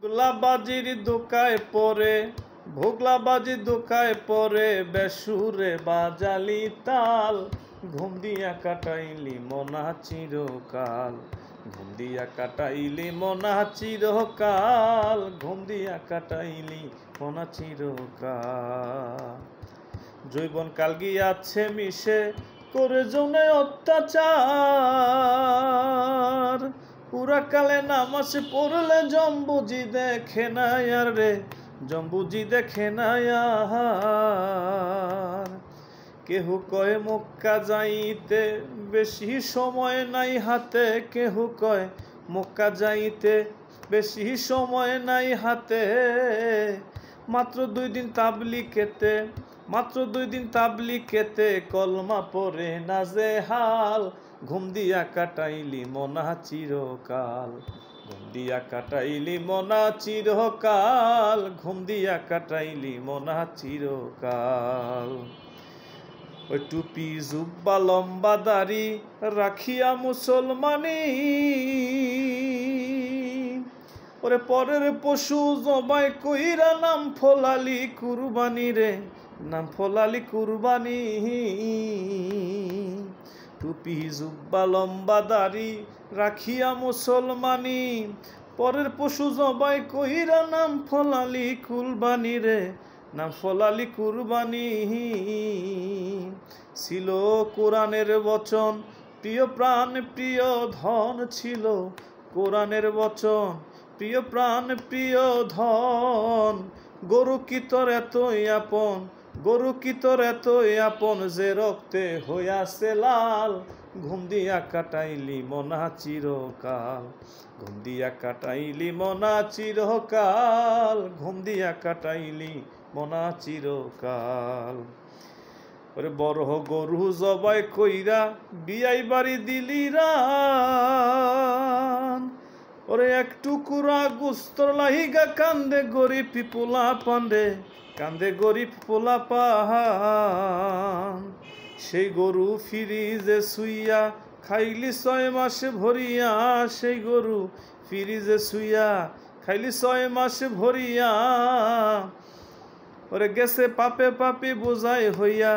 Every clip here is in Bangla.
ভোগলাবাজির দোকায় পরে ভোগলাবাজির দোকায় পরে বেসুরে বাজালি তাল ঘুম দিয়া কাটাইলি মনা চিরকাল ঘুম দিয়া কাটাইলি মনা চিরকাল ঘুম দিয়া কাটাইলি মনা চিরকাল জৈবন কাল গিয়াছে মিশে করে জনে অত্যাচার পুরা কালে নামাজ পড়লে জম্বুজি দেখে না আর রে জম্বুজি দেখে না আর কেহু কয় মক্কা যাইতে বেশি সময় নাই হাতে কেহু কয় মক্কা যাইতে বেশি সময় নাই হাতে মাত্র 2 দিন তাবলিগেতে কলমা পড়ে নাজেহাল ঘুম দিয়া কাটাইলি মনা চিরকাল ঘুম দিয়া কাটাইলি মনা চিরকাল ঘুম দিয়া কাটাইলি মনা চিরকাল ওই টুপি জুব্বা লম্বা দাড়ি রাখিয়া মুসলমানি ওরে পরের পশু জবাই কইরা নাম ফলালি কুরবানি রে নাম ফলালি কুরবানি টুপি জুব্বা লম্বা দাড়ি রাখিয়া মুসলমানি পরের পশু জবাই কইরা নাম ফলালি কুরবানি রে নাম ফলালি কুরবানি ছিল কোরআনের বচন প্রিয় প্রাণ প্রিয় ধন ছিল কোরআনের বচন প্রিয় প্রাণ প্রিয় ধন গরু কি তোর এতই আপন গরু কি তোর এতই আপন যে রক্তে হইয়াছে লাল ঘুম দিয়া কাটাইলি মনা চিরকাল ঘুম দিয়া কাটাইলি মনা চিরকাল ঘুম দিয়া কাটাইলি মনা চিরকাল ওরে বড় গরু জবাই কইরা বিয়াই বাড়ি দিলি রান ওরে এক টুকুরা গুস্তর লাহিগা কান্দে গরিব পোলা পান্ডে কান্দে গরিব পোলা পাহান সেই গরু ফিরিজে শুইয়া খাইলি 6 মাস ভরিয়া সেই গরু ফিরিজে শুইয়া খাইলি 6 মাস ভরিয়া ওরে গেছে পাপে পাপে বোঝাই হইয়া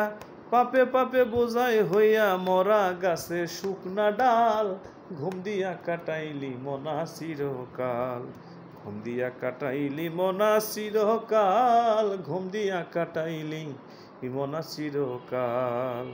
পাপে পাপে বোঝাই হইয়া মরা গাছে শুকনা ডাল ঘুম দিয়া কাটাইলি মনা চিরকাল ঘুম দিয়া কাটাইলি মনা চিরকাল ঘুম দিয়া কাটাইলি মনা চিরকাল।